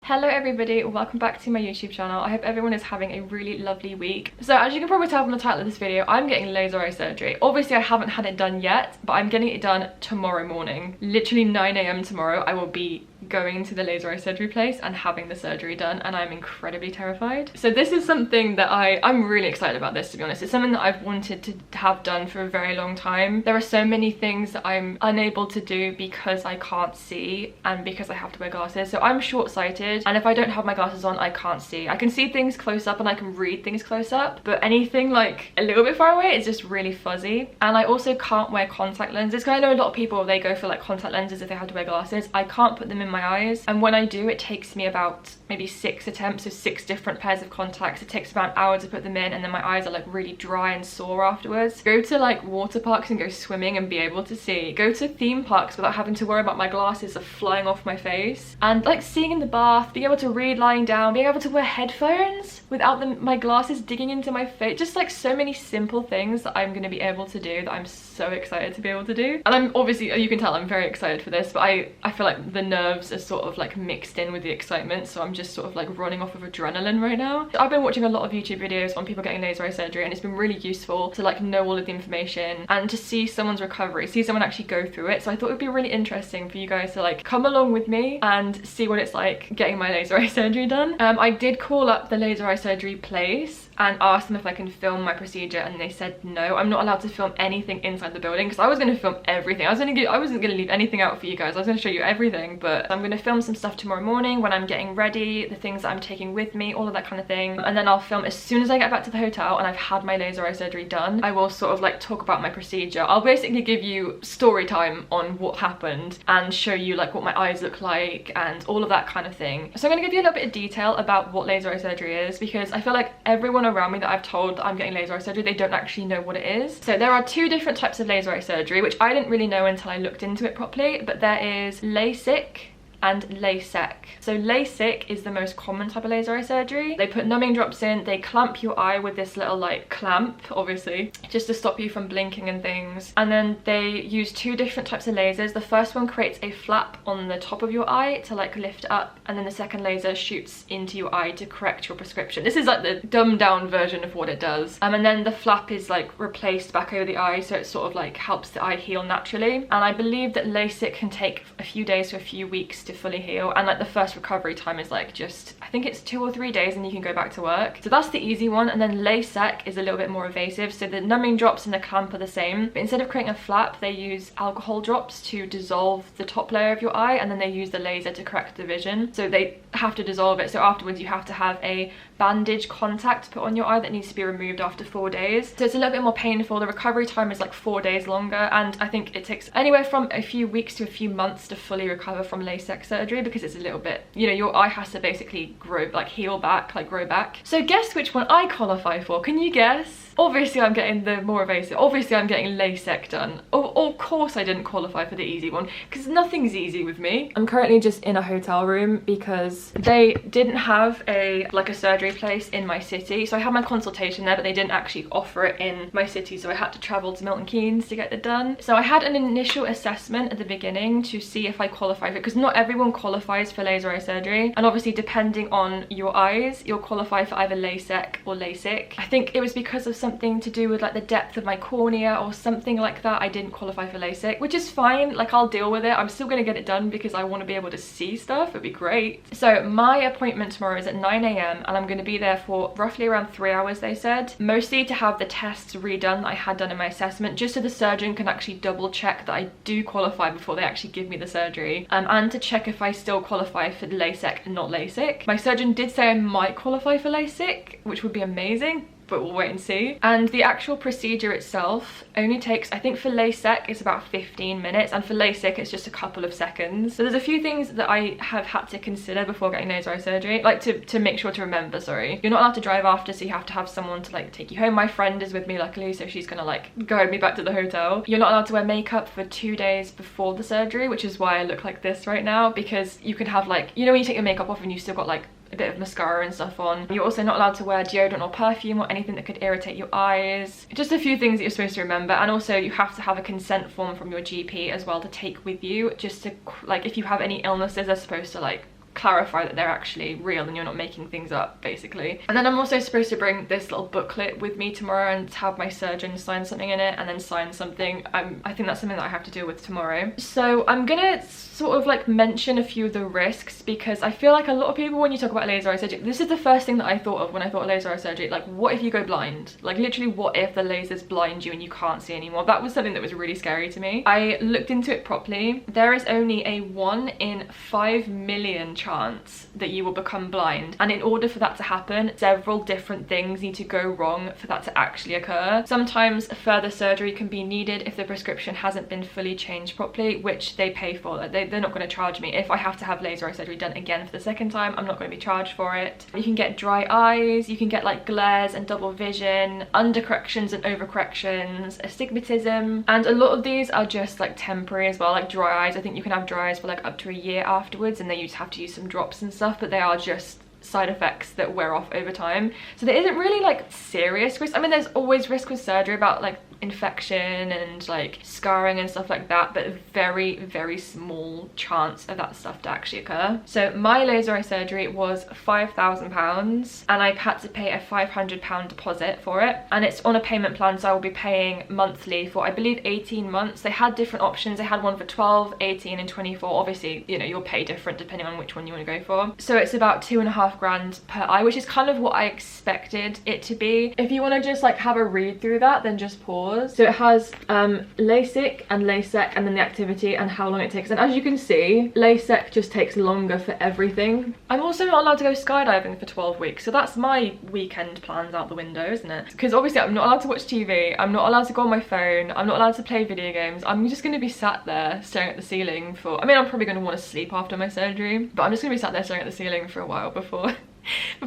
Hello everybody, welcome back to my YouTube channel. I hope everyone is having a really lovely week. So as you can probably tell from the title of this video, I'm getting laser eye surgery. Obviously I haven't had it done yet, but I'm getting it done tomorrow morning. Literally 9 AM tomorrow, I will be going to the laser eye surgery place and having the surgery done, and I'm incredibly terrified. So this is something that I'm really excited about this, to be honest. It's something that I've wanted to have done for a very long time. There are so many things that I'm unable to do because I can't see and because I have to wear glasses. So I'm short-sighted, and if I don't have my glasses on, I can't see. I can see things close up and I can read things close up, but anything like a little bit far away is just really fuzzy. And I also can't wear contact lenses, because I know a lot of people, they go for like contact lenses if they have to wear glasses. I can't put them in my eyes, and when I do, it takes me about maybe 6 attempts, so 6 different pairs of contacts. It takes about an hour to put them in, and then my eyes are like really dry and sore afterwards. Go to like water parks and go swimming and be able to see. Go to theme parks without having to worry about my glasses are flying off my face, and like seeing in the bath, being able to read lying down, being able to wear headphones without my glasses digging into my face. Just like so many simple things that I'm going to be able to do that I'm so excited to be able to do. And I'm obviously, you can tell I'm very excited for this, but I feel like the nerves are sort of like mixed in with the excitement, so I'm just sort of like running off of adrenaline right now. I've been watching a lot of YouTube videos on people getting laser eye surgery, and it's been really useful to like know all of the information and to see someone's recovery, see someone actually go through it. So I thought it would be really interesting for you guys to like come along with me and see what it's like getting my laser eye surgery done. I did call up the laser eye surgery place and asked them if I can film my procedure, and they said no, I'm not allowed to film anything inside the building, because I was going to film everything. I wasn't going to leave anything out for you guys. I was going to show you everything, but I'm going to film some stuff tomorrow morning when I'm getting ready, the things that I'm taking with me, all of that kind of thing, and then I'll film as soon as I get back to the hotel and I've had my laser eye surgery done. I will sort of like talk about my procedure. I'll basically give you story time on what happened and show you like what my eyes look like and all of that kind of thing. So I'm going to give you a little bit of detail about what laser eye surgery is, because I feel like everyone around me that I've told that I'm getting laser eye surgery, they don't actually know what it is. So there are 2 different types of laser eye surgery, which I didn't really know until I looked into it properly, but there is Lasik and Lasik. So Lasik is the most common type of laser eye surgery. They put numbing drops in, they clamp your eye with this little like clamp, obviously, just to stop you from blinking and things. And then they use 2 different types of lasers. The first one creates a flap on the top of your eye to like lift up, and then the second laser shoots into your eye to correct your prescription. This is like the dumbed down version of what it does. And then the flap is like replaced back over the eye, so it sort of like helps the eye heal naturally. And I believe that Lasik can take a few days to a few weeks to fully heal, and like the first recovery time is like just, I think it's 2 or 3 days, and you can go back to work. So that's the easy one. And then Lasik is a little bit more invasive. So the numbing drops and the clamp are the same, but instead of creating a flap, they use alcohol drops to dissolve the top layer of your eye, and then they use the laser to correct the vision. So they have to dissolve it, so afterwards you have to have a bandage contact put on your eye that needs to be removed after 4 days. So it's a little bit more painful. The recovery time is like 4 days longer, and I think it takes anywhere from a few weeks to a few months to fully recover from LASIK surgery, because it's a little bit, you know, your eye has to basically grow, like heal back, like grow back. So guess which one I qualify for? Can you guess? Obviously I'm getting the more invasive. Obviously I'm getting LASIK done. Of course I didn't qualify for the easy one, because nothing's easy with me. I'm currently just in a hotel room because they didn't have a surgery place in my city. So I had my consultation there, but they didn't actually offer it in my city, so I had to travel to Milton Keynes to get it done. So I had an initial assessment at the beginning to see if I qualify for it, because not everyone qualifies for laser eye surgery, and obviously depending on your eyes, you'll qualify for either LASIK or LASIK. I think it was because of something to do with like the depth of my cornea or something like that. I didn't qualify for LASIK, which is fine. Like, I'll deal with it. I'm still gonna get it done because I want to be able to see stuff. It'd be great. So my appointment tomorrow is at 9 AM and I'm going to be there for roughly around 3 hours, they said, mostly to have the tests redone that I had done in my assessment, just so the surgeon can actually double check that I do qualify before they actually give me the surgery, and to check if I still qualify for LASIK and not LASIK. My surgeon did say I might qualify for LASIK, which would be amazing, but we'll wait and see. And the actual procedure itself only takes, I think for LASIK it's about 15 minutes, and for LASIK it's just a couple of seconds. So there's a few things that I have had to consider before getting laser eye surgery, like to make sure to remember, sorry. You're not allowed to drive after, so you have to have someone to like take you home. My friend is with me luckily, so she's gonna like guide me back to the hotel. You're not allowed to wear makeup for 2 days before the surgery, which is why I look like this right now, because you can have like, you know when you take your makeup off and you still got like a bit of mascara and stuff on. You're also not allowed to wear deodorant or perfume or anything that could irritate your eyes. Just a few things that you're supposed to remember. And also you have to have a consent form from your GP as well to take with you, just to, like, if you have any illnesses, they're supposed to like clarify that they're actually real and you're not making things up, basically. And then I'm also supposed to bring this little booklet with me tomorrow and have my surgeon sign something in it and then sign something. I think that's something that I have to deal with tomorrow. So I'm gonna sort of like mention a few of the risks, because I feel like a lot of people, when you talk about laser eye surgery, this is the first thing that I thought of when I thought of laser eye surgery. Like, what if you go blind? Like, literally, what if the lasers blind you and you can't see anymore? That was something that was really scary to me. I looked into it properly. There is only a 1 in 5 million chance that you will become blind, and in order for that to happen, several different things need to go wrong for that to actually occur. Sometimes further surgery can be needed if the prescription hasn't been fully changed properly, which they pay for. Like, they're not going to charge me. If I have to have laser eye surgery done again for the second time, I'm not going to be charged for it. You can get dry eyes, you can get like glares and double vision, undercorrections and overcorrections, astigmatism, and a lot of these are just like temporary as well. Like dry eyes, I think you can have dry eyes for like up to a year afterwards, and then you just have to use some drops and stuff, but they are just side effects that wear off over time. So there isn't really like serious risk. I mean, there's always risk with surgery about like infection and like scarring and stuff like that, but very, very small chance of that stuff to actually occur. So my laser eye surgery was £5,000 and I had to pay a £500 deposit for it, and it's on a payment plan, so I will be paying monthly for, I believe, 18 months. They had different options. They had one for 12, 18 and 24. Obviously, you know, you'll pay different depending on which one you want to go for. So it's about £2,500 per eye, which is kind of what I expected it to be. If you want to just like have a read through that, then just pause. So it has Lasik and LASIK, and then the activity and how long it takes. And as you can see, LASIK just takes longer for everything. I'm also not allowed to go skydiving for 12 weeks, so that's my weekend plans out the window, isn't it? Because obviously I'm not allowed to watch TV, I'm not allowed to go on my phone, I'm not allowed to play video games. I'm just going to be sat there staring at the ceiling for, I mean, I'm probably going to want to sleep after my surgery, but I'm just going to be sat there staring at the ceiling for a while before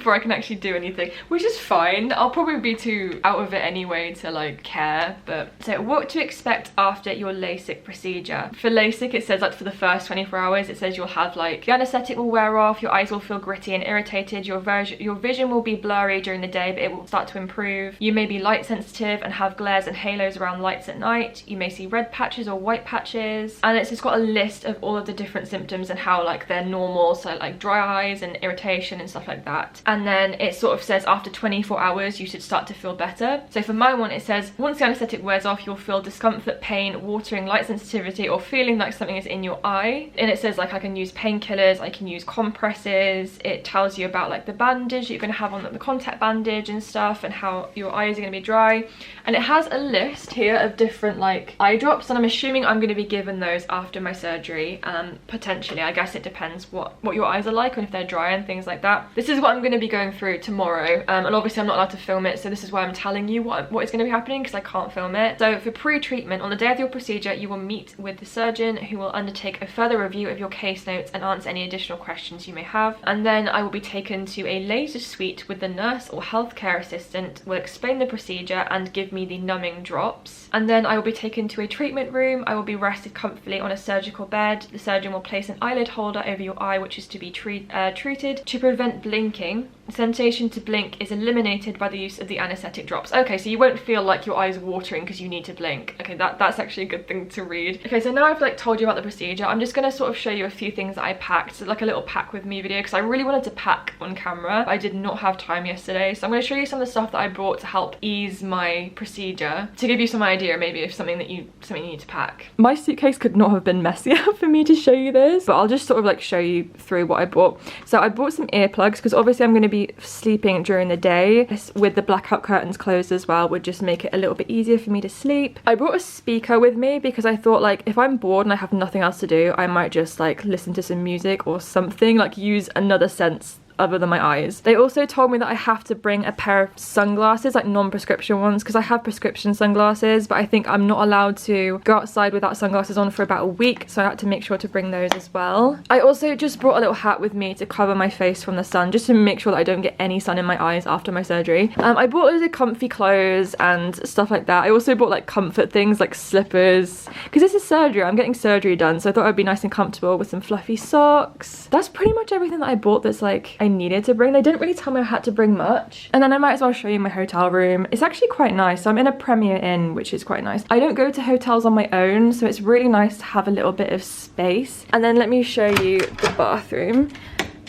I can actually do anything, which is fine. I'll probably be too out of it anyway to like care. But so what to expect after your LASIK procedure. For LASIK, it says like for the first 24 hours, it says you'll have like the anesthetic will wear off, your eyes will feel gritty and irritated, your vision will be blurry during the day, but it will start to improve. You may be light sensitive and have glares and halos around lights at night. You may see red patches or white patches, and it's just got a list of all of the different symptoms and how like they're normal, so like dry eyes and irritation and stuff like that. And then it sort of says after 24 hours you should start to feel better. So for my one, it says once the anesthetic wears off, you'll feel discomfort, pain, watering, light sensitivity, or feeling like something is in your eye. And it says like I can use painkillers, I can use compresses. It tells you about like the bandage that you're going to have on, the contact bandage and stuff, and how your eyes are going to be dry. And it has a list here of different like eye drops, and I'm assuming I'm going to be given those after my surgery. Potentially, I guess it depends what your eyes are like and if they're dry and things like that. This is what I'm going to be going through tomorrow, and obviously I'm not allowed to film it, so this is why I'm telling you what is going to be happening, because I can't film it. So for pre-treatment, on the day of your procedure, you will meet with the surgeon, who will undertake a further review of your case notes and answer any additional questions you may have. And then I will be taken to a laser suite with the nurse or healthcare assistant, will explain the procedure and give me the numbing drops. And then I will be taken to a treatment room. I will be rested comfortably on a surgical bed. The surgeon will place an eyelid holder over your eye, which is to be treated to prevent blinking. The sensation to blink is eliminated by the use of the anesthetic drops. Okay, so you won't feel like your eyes watering because you need to blink. Okay, that's actually a good thing to read. Okay, so now I've like told you about the procedure, I'm just going to sort of show you a few things that I packed. So like a little pack with me video, because I really wanted to pack on camera, but I did not have time yesterday. So I'm going to show you some of the stuff that I brought to help ease my procedure, to give you some idea maybe of something you need to pack. My suitcase could not have been messier for me to show you this, but I'll just sort of like show you through what I bought. So I bought some earplugs, because obviously I'm going to be sleeping during the day. With the blackout curtains closed as well would just make it a little bit easier for me to sleep. I brought a speaker with me because I thought like if I'm bored and I have nothing else to do, I might just like listen to some music or something, like use another sense other than my eyes. They also told me that I have to bring a pair of sunglasses, like non-prescription ones, because I have prescription sunglasses, but I think I'm not allowed to go outside without sunglasses on for about a week, so I had to make sure to bring those as well. I also just brought a little hat with me to cover my face from the sun, just to make sure that I don't get any sun in my eyes after my surgery. I bought loads of comfy clothes and stuff like that. I also bought like comfort things like slippers, because this is surgery, I'm getting surgery done, so I thought I'd be nice and comfortable with some fluffy socks. That's pretty much everything that I bought that's like I needed to bring. They didn't really tell me I had to bring much. And then I might as well show you my hotel room. It's actually quite nice. So I'm in a Premier Inn, which is quite nice. I don't go to hotels on my own, so it's really nice to have a little bit of space. And then let me show you the bathroom.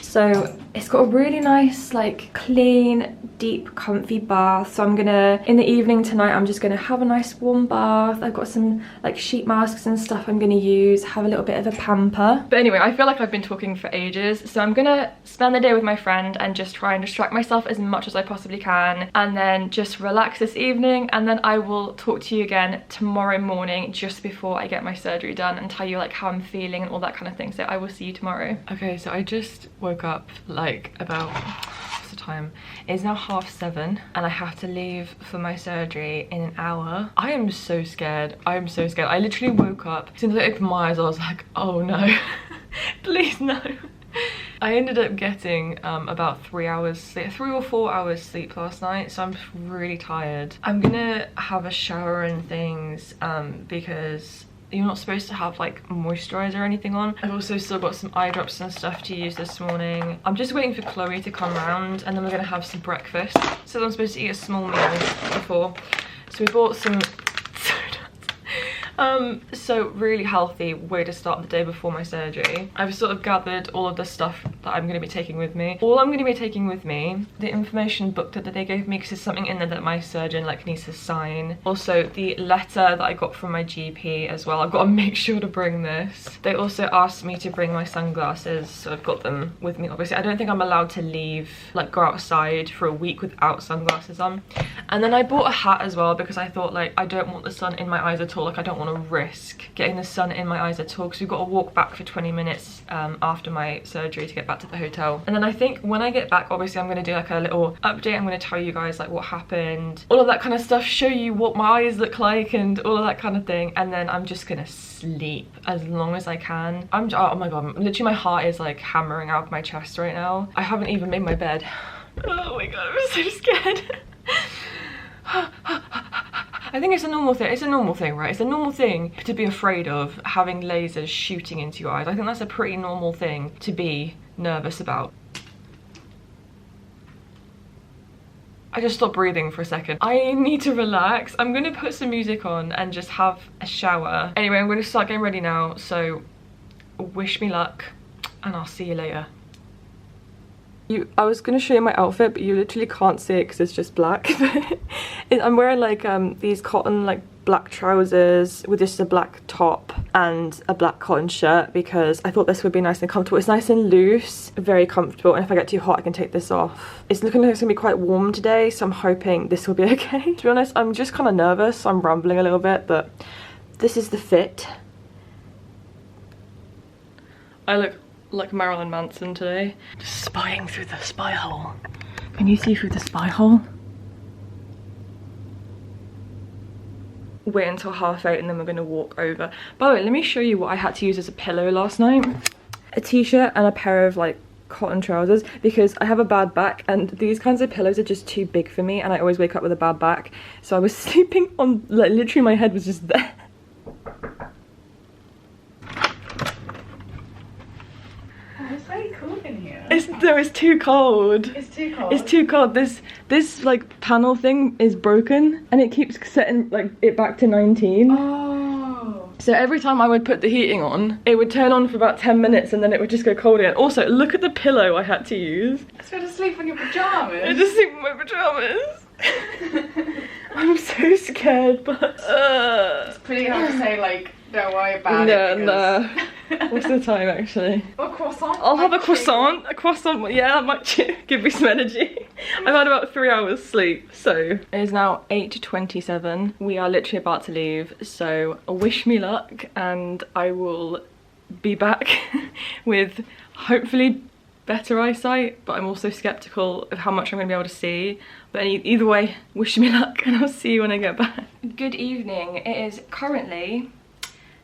So it's got a really nice, like, clean, deep, comfy bath. So I'm gonna, in the evening tonight, I'm just gonna have a nice warm bath. I've got some like sheet masks and stuff I'm gonna use, have a little bit of a pamper. But anyway, I feel like I've been talking for ages, so I'm gonna spend the day with my friend and just try and distract myself as much as I possibly can, and then just relax this evening, and then I will talk to you again tomorrow morning just before I get my surgery done and tell you like how I'm feeling and all that kind of thing. So I will see you tomorrow. Okay, so I just woke up like about, what's the time? It's now 7:30 and I have to leave for my surgery in an hour. I am so scared. I am so scared. I literally woke up, as soon as I opened my eyes I was like, oh no. Please no. I ended up getting about 3 hours sleep, 3 or 4 hours sleep last night, so I'm really tired. I'm gonna have a shower and things because you're not supposed to have like moisturizer or anything on. I've also still got some eye drops and stuff to use this morning. I'm just waiting for Chloe to come round and then we're gonna have some breakfast. So I'm supposed to eat a small meal before. So we bought some so really healthy way to start the day before my surgery. I've sort of gathered all of the stuff that I'm going to be taking with me. All I'm going to be taking with me, the information booklet that they gave me, because there's something in there that my surgeon like needs to sign. Also the letter that I got from my GP as well. I've got to make sure to bring this. They also asked me to bring my sunglasses, so I've got them with me. Obviously I don't think I'm allowed to leave, like go outside for a week without sunglasses on. And then I bought a hat as well because I thought like I don't want the sun in my eyes at all. Like I don't want to risk getting the sun in my eyes at all, because we've got to walk back for 20 minutes after my surgery to get back to the hotel. And then I think when I get back, obviously I'm going to do like a little update. I'm going to tell you guys like what happened, all of that kind of stuff, show you what my eyes look like and all of that kind of thing. And then I'm just gonna sleep as long as I can. Oh my god, literally my heart is like hammering out of my chest right now. I haven't even made my bed. Oh my god, I'm so scared. I think it's a normal thing. It's a normal thing, right? It's a normal thing to be afraid of, having lasers shooting into your eyes. I think that's a pretty normal thing to be nervous about. I just stopped breathing for a second. I need to relax. I'm gonna put some music on and just have a shower. Anyway, I'm gonna start getting ready now, so wish me luck and I'll see you later. I was gonna show you my outfit, but you literally can't see it because it's just black. I'm wearing like these cotton like black trousers with just a black top and a black cotton shirt because I thought this would be nice and comfortable. It's nice and loose, very comfortable, and if I get too hot I can take this off. It's looking like it's gonna be quite warm today, so I'm hoping this will be okay. To be honest, I'm just kind of nervous, so I'm rambling a little bit, but this is the fit. I look like Marilyn Manson today. Just spying through the spy hole. Can you see through the spy hole? Wait until 8:30 and then we're gonna walk over. By the way, let me show you what I had to use as a pillow last night. A t-shirt and a pair of like cotton trousers because I have a bad back and these kinds of pillows are just too big for me and I always wake up with a bad back. So I was sleeping on, like literally my head was just there. It's too cold. It's too cold. It's too cold. This like panel thing is broken and it keeps setting like it back to 19. Oh. So every time I would put the heating on, it would turn on for about 10 minutes and then it would just go cold again. Also, look at the pillow I had to use. So to sleep in your pajamas? I just sleep in my pajamas. I'm so scared, but it's pretty hard to say like don't worry about it. No. What's the time actually? A croissant? I'll have a croissant. A croissant, yeah, that might give me some energy. I've had about 3 hours sleep. So it is now 8:27. We are literally about to leave. So wish me luck and I will be back with hopefully better eyesight, but I'm also skeptical of how much I'm going to be able to see. But either way, wish me luck and I'll see you when I get back. Good evening. It is currently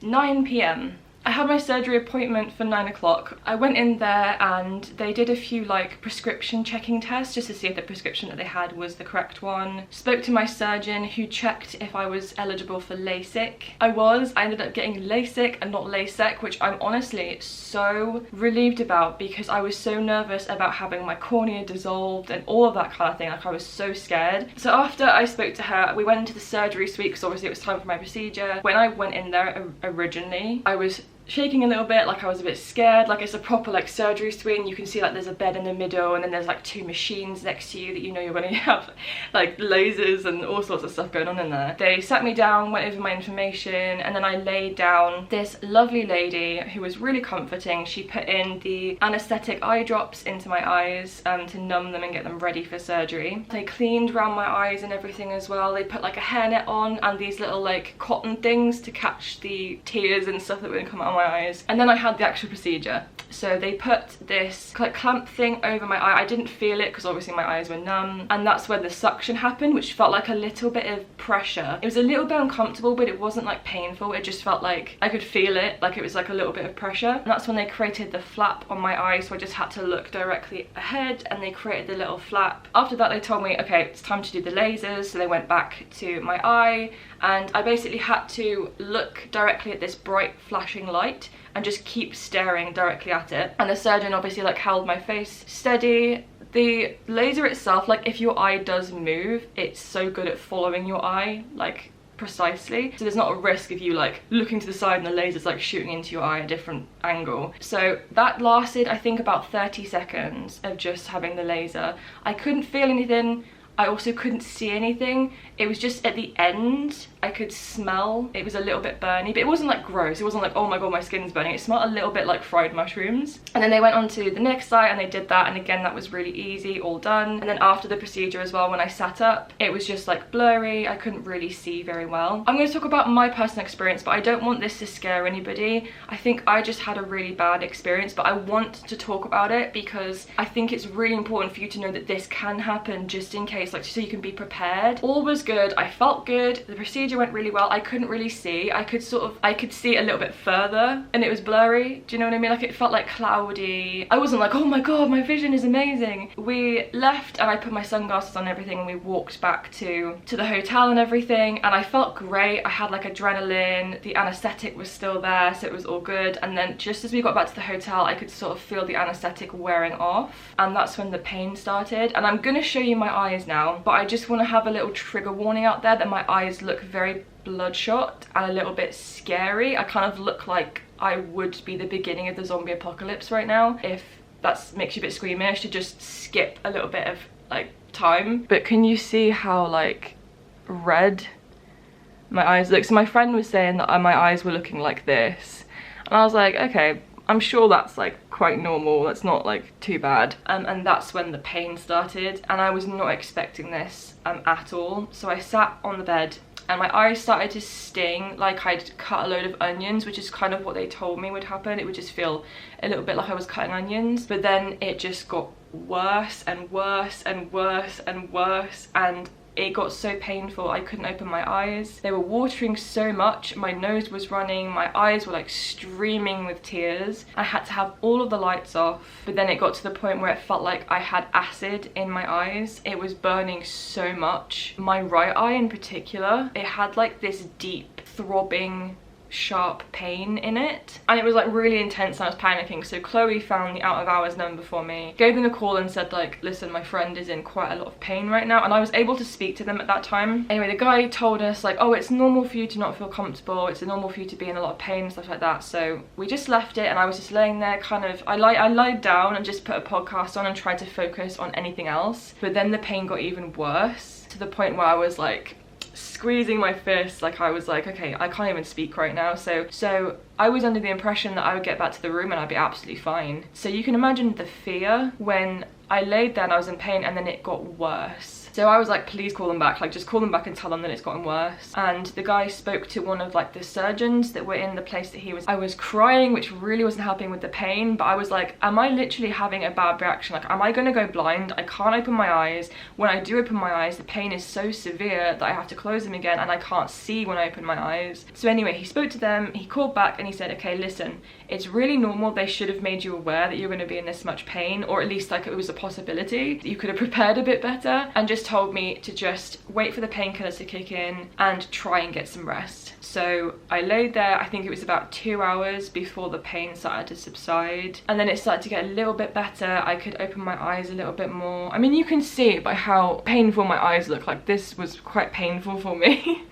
9 p.m. I had my surgery appointment for 9 o'clock. I went in there and they did a few like prescription checking tests just to see if the prescription that they had was the correct one. Spoke to my surgeon who checked if I was eligible for Lasik. I ended up getting Lasik and not LASIK, which I'm honestly so relieved about because I was so nervous about having my cornea dissolved and all of that kind of thing. Like I was so scared. So after I spoke to her, we went into the surgery suite because obviously it was time for my procedure. When I went in there originally, I was shaking a little bit, like I was a bit scared. Like it's a proper like surgery suite. You can see like there's a bed in the middle, and then there's like 2 machines next to you that you know you're gonna have like lasers and all sorts of stuff going on in there. They sat me down, went over my information, and then I laid down. This lovely lady who was really comforting, she put in the anesthetic eye drops into my eyes to numb them and get them ready for surgery. They cleaned around my eyes and everything as well. They put like a hairnet on and these little like cotton things to catch the tears and stuff that were gonna come out of my eyes. And then I had the actual procedure. So they put this like clamp thing over my eye. I didn't feel it because obviously my eyes were numb, and that's when the suction happened, which felt like a little bit of pressure. It was a little bit uncomfortable, but it wasn't like painful. It just felt like I could feel it, like it was like a little bit of pressure. And that's when they created the flap on my eye, so I just had to look directly ahead, and they created the little flap. After that they told me, okay, it's time to do the lasers. So they went back to my eye, and I basically had to look directly at this bright flashing light and just keep staring directly at it. And the surgeon obviously like held my face steady. The laser itself, like if your eye does move, it's so good at following your eye like precisely, so there's not a risk of you like looking to the side and the laser's like shooting into your eye at a different angle. So that lasted I think about 30 seconds of just having the laser. I couldn't feel anything, I also couldn't see anything. It was just at the end I could smell. It was a little bit burny, but it wasn't like gross. It wasn't like, oh my god, my skin's burning. It smelled a little bit like fried mushrooms. And then they went on to the next site and they did that, and again that was really easy, all done. And then after the procedure as well, when I sat up, it was just like blurry. I couldn't really see very well. I'm going to talk about my personal experience, but I don't want this to scare anybody. I think I just had a really bad experience, but I want to talk about it because I think it's really important for you to know that this can happen, just in case, like so you can be prepared. All was good. I felt good. The procedure went really well. I couldn't really see. I could see a little bit further, and it was blurry. Do you know what I mean? Like it felt like cloudy. I wasn't like, oh my god, my vision is amazing. We left and I put my sunglasses on and everything, and we walked back to the hotel and everything, and I felt great. I had like adrenaline. The anesthetic was still there, so it was all good. And then just as we got back to the hotel, I could sort of feel the anesthetic wearing off, and that's when the pain started. And I'm gonna show you my eyes now, but I just want to have a little trigger warning out there that my eyes look very bloodshot and a little bit scary. I kind of look like I would be the beginning of the zombie apocalypse right now. If that makes you a bit squeamish, to just skip a little bit of like time. But can you see how like red my eyes look? So my friend was saying that my eyes were looking like this, and I was like, okay, I'm sure that's like quite normal, that's not like too bad. And that's when the pain started, and I was not expecting this at all. So I sat on the bed and my eyes started to sting like I'd cut a load of onions, which is kind of what they told me would happen. It would just feel a little bit like I was cutting onions, but then it just got worse and worse and worse and worse, and it got so painful I couldn't open my eyes. They were watering so much, my nose was running, my eyes were like streaming with tears. I had to have all of the lights off, but then it got to the point where it felt like I had acid in my eyes. It was burning so much. My right eye in particular, it had like this deep throbbing sharp pain in it, and it was like really intense, and I was panicking. So Chloe found the out of hours number for me, gave them a call and said like, listen, my friend is in quite a lot of pain right now, and I was able to speak to them at that time. Anyway, the guy told us like, oh, it's normal for you to not feel comfortable, it's normal for you to be in a lot of pain and stuff like that. So we just left it, and I was just laying there kind of, I lied down and just put a podcast on and tried to focus on anything else. But then the pain got even worse, to the point where I was like squeezing my fists, like I was like, okay, I can't even speak right now. So I was under the impression that I would get back to the room and I'd be absolutely fine. So you can imagine the fear when I laid there and I was in pain, and then it got worse. So I was like, please call them back, like just call them back and tell them that it's gotten worse. And the guy spoke to one of like the surgeons that were in the place that he was. I was crying, which really wasn't helping with the pain, but I was like, am I literally having a bad reaction? Like, am I gonna go blind? I can't open my eyes. When I do open my eyes, the pain is so severe that I have to close them again, and I can't see when I open my eyes. So anyway, he spoke to them, he called back and he said, okay, listen, it's really normal. They should have made you aware that you're gonna be in this much pain, or at least like it was a possibility that you could have prepared a bit better, and just told me to just wait for the painkillers to kick in and try and get some rest. So I laid there, I think it was about 2 hours before the pain started to subside, and then it started to get a little bit better. I could open my eyes a little bit more. I mean, you can see by how painful my eyes look, like this was quite painful for me.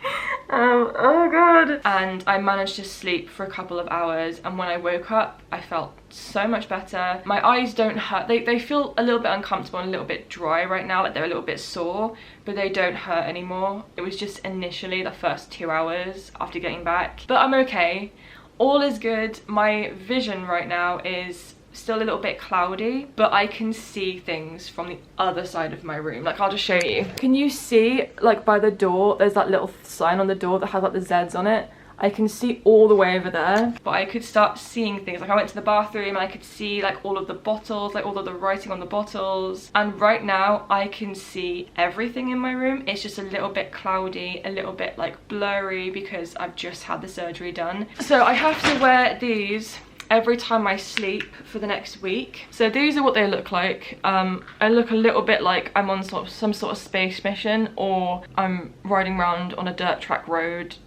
Oh god. And I managed to sleep for a couple of hours, and when I woke up I felt so much better. My eyes don't hurt. They feel a little bit uncomfortable and a little bit dry right now, like they're a little bit sore, but they don't hurt anymore. It was just initially the first 2 hours after getting back, but I'm okay. All is good. My vision right now is still a little bit cloudy, but I can see things from the other side of my room. Like, I'll just show you. Can you see, like, by the door, there's that little sign on the door that has like the Z's on it? I can see all the way over there, but I could start seeing things. Like, I went to the bathroom and I could see like all of the bottles, like all of the writing on the bottles. And right now I can see everything in my room. It's just a little bit cloudy, a little bit like blurry because I've just had the surgery done. So I have to wear these every time I sleep for the next week. So these are what they look like. I look a little bit like I'm on some sort of space mission, or I'm riding around on a dirt track road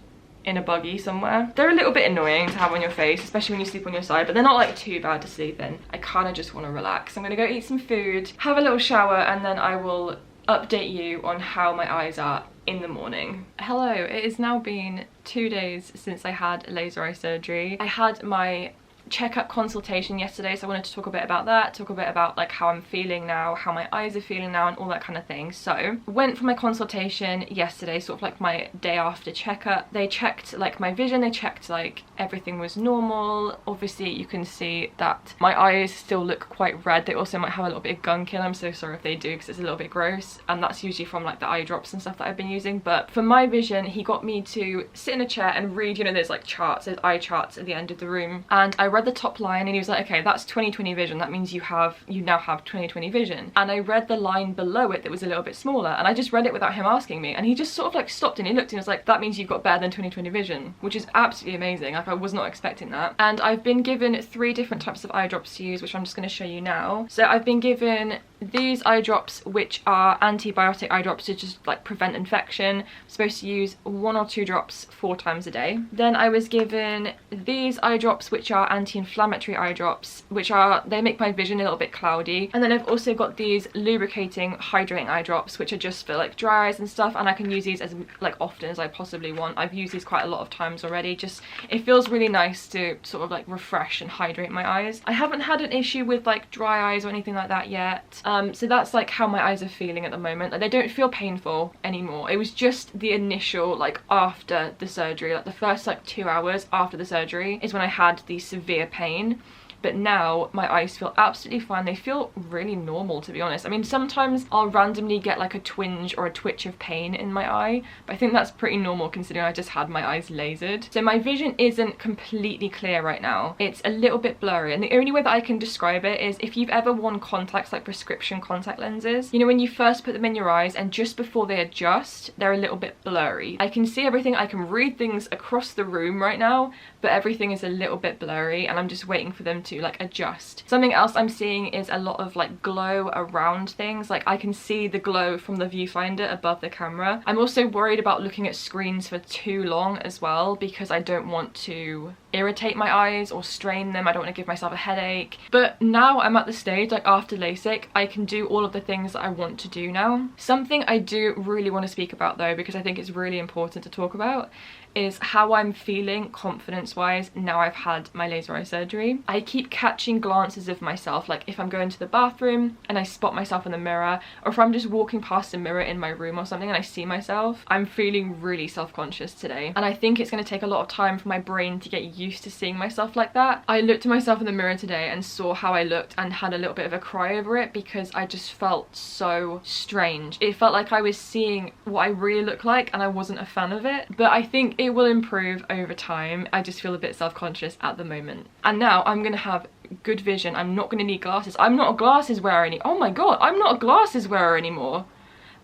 in a buggy somewhere. They're a little bit annoying to have on your face, especially when you sleep on your side, but they're not like too bad to sleep in. I kind of just want to relax. I'm gonna go eat some food, have a little shower, and then I will update you on how my eyes are in the morning. Hello, it has now been 2 days since I had laser eye surgery. I had my checkup consultation yesterday, so I wanted to talk a bit about that, talk a bit about like how I'm feeling now, how my eyes are feeling now, and all that kind of thing. So went for my consultation yesterday, sort of like my day after checkup. They checked like my vision, they checked like everything was normal. Obviously you can see that my eyes still look quite red. They also might have a little bit of gunk in. I'm so sorry if they do, because it's a little bit gross, and that's usually from like the eye drops and stuff that I've been using. But for my vision, he got me to sit in a chair and read, you know, there's like charts, there's eye charts at the end of the room, and I read the top line and he was like, okay, that's 20/20 vision, that means you now have 20/20 vision. And I read the line below it that was a little bit smaller, and I just read it without him asking me, and he just sort of like stopped and he looked and was like, that means you've got better than 20/20 vision, which is absolutely amazing. Like, I was not expecting that. And I've been given 3 different types of eye drops to use, which I'm just going to show you now. So I've been given these eye drops, which are antibiotic eye drops to just like prevent infection. I'm supposed to use 1 or 2 drops 4 times a day. Then I was given these eye drops, which are anti-inflammatory eye drops, which are, they make my vision a little bit cloudy. And then I've also got these lubricating hydrating eye drops, which are just for like dry eyes and stuff, and I can use these as like often as I possibly want. I've used these quite a lot of times already. Just, it feels really nice to sort of like refresh and hydrate my eyes. I haven't had an issue with like dry eyes or anything like that yet. So that's like how my eyes are feeling at the moment. Like, they don't feel painful anymore. It was just the initial, like after the surgery, like the first like 2 hours after the surgery is when I had the severe pain. But now my eyes feel absolutely fine. They feel really normal, to be honest. I mean, sometimes I'll randomly get like a twinge or a twitch of pain in my eye, but I think that's pretty normal considering I just had my eyes lasered. So my vision isn't completely clear right now. It's a little bit blurry, and the only way that I can describe it is if you've ever worn contacts, like prescription contact lenses, you know, when you first put them in your eyes and just before they adjust, they're a little bit blurry. I can see everything, I can read things across the room right now, but everything is a little bit blurry, and I'm just waiting for them to like adjust. Something else I'm seeing is a lot of like glow around things. Like, I can see the glow from the viewfinder above the camera. I'm also worried about looking at screens for too long as well, because I don't want to irritate my eyes or strain them. I don't want to give myself a headache. But now I'm at the stage, like after LASIK, I can do all of the things that I want to do now. Something I do really want to speak about though, because I think it's really important to talk about, is how I'm feeling confidence-wise now I've had my laser eye surgery. I keep catching glances of myself, like if I'm going to the bathroom and I spot myself in the mirror, or if I'm just walking past a mirror in my room or something and I see myself, I'm feeling really self-conscious today. And I think it's going to take a lot of time for my brain to get used to seeing myself like that. I looked at myself in the mirror today and saw how I looked and had a little bit of a cry over it, because I just felt so strange. It felt like I was seeing what I really look like and I wasn't a fan of it. But I think it will improve over time. I just feel a bit self-conscious at the moment. And now I'm gonna have good vision. I'm not gonna need glasses. I'm not a glasses wearer oh my god, I'm not a glasses wearer anymore.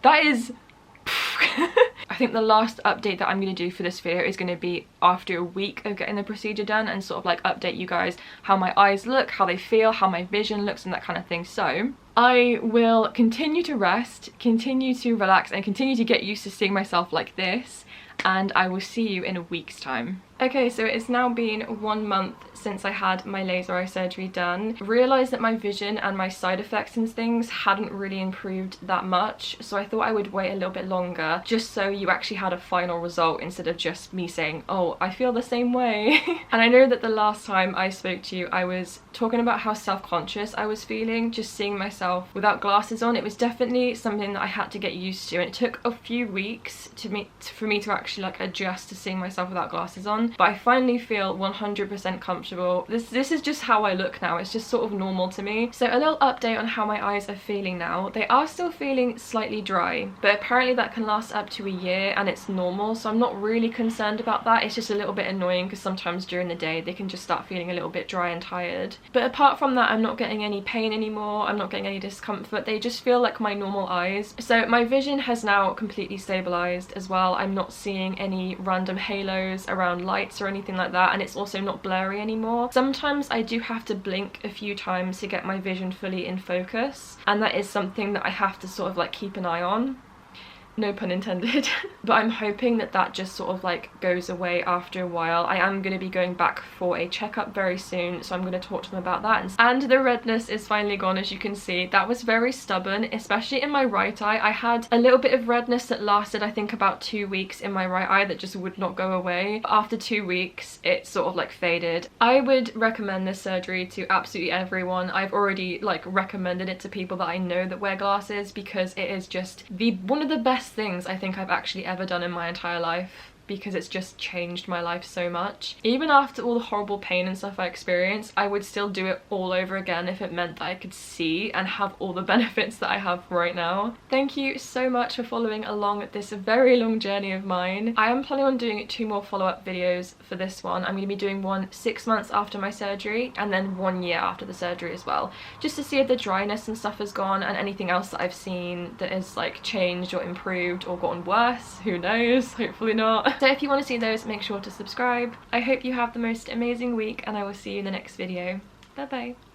That is I think the last update that I'm going to do for this video is going to be after a week of getting the procedure done, and sort of like update you guys how my eyes look, how they feel, how my vision looks, and that kind of thing. So I will continue to rest, continue to relax, and continue to get used to seeing myself like this, and I will see you in a week's time. Okay, so it's now been 1 month since I had my laser eye surgery done. Realised that my vision and my side effects and things hadn't really improved that much, so I thought I would wait a little bit longer just so you actually had a final result instead of just me saying, oh, I feel the same way. And I know that the last time I spoke to you, I was talking about how self-conscious I was feeling just seeing myself without glasses on. It was definitely something that I had to get used to, and it took a few weeks for me to actually like adjust to seeing myself without glasses on, but I finally feel 100% comfortable. This is just how I look now. It's just sort of normal to me. So a little update on how my eyes are feeling now. They are still feeling slightly dry, but apparently that can last up to a year and it's normal, so I'm not really concerned about that. It's just a little bit annoying because sometimes during the day they can just start feeling a little bit dry and tired. But apart from that, I'm not getting any pain anymore. I'm not getting any discomfort. They just feel like my normal eyes. So my vision has now completely stabilized as well. I'm not seeing any random halos around lights or anything like that, and it's also not blurry anymore. Sometimes I do have to blink a few times to get my vision fully in focus, and that is something that I have to sort of like keep an eye on. No pun intended. But I'm hoping that that just sort of like goes away after a while. I am going to be going back for a checkup very soon, so I'm going to talk to them about that. And the redness is finally gone, as you can see. That was very stubborn, especially in my right eye. I had a little bit of redness that lasted, I think, about 2 weeks in my right eye that just would not go away. But after 2 weeks, it sort of like faded. I would recommend this surgery to absolutely everyone. I've already like recommended it to people that I know that wear glasses because it is just one of the best things I think I've actually ever done in my entire life, because it's just changed my life so much. Even after all the horrible pain and stuff I experienced, I would still do it all over again if it meant that I could see and have all the benefits that I have right now. Thank you so much for following along this very long journey of mine. I am planning on doing 2 more follow-up videos for this one. I'm going to be doing one 6 months after my surgery and then 1 year after the surgery as well, just to see if the dryness and stuff has gone and anything else that I've seen that has like changed or improved or gotten worse. Who knows? Hopefully not. So if you want to see those, make sure to subscribe. I hope you have the most amazing week and I will see you in the next video. Bye bye.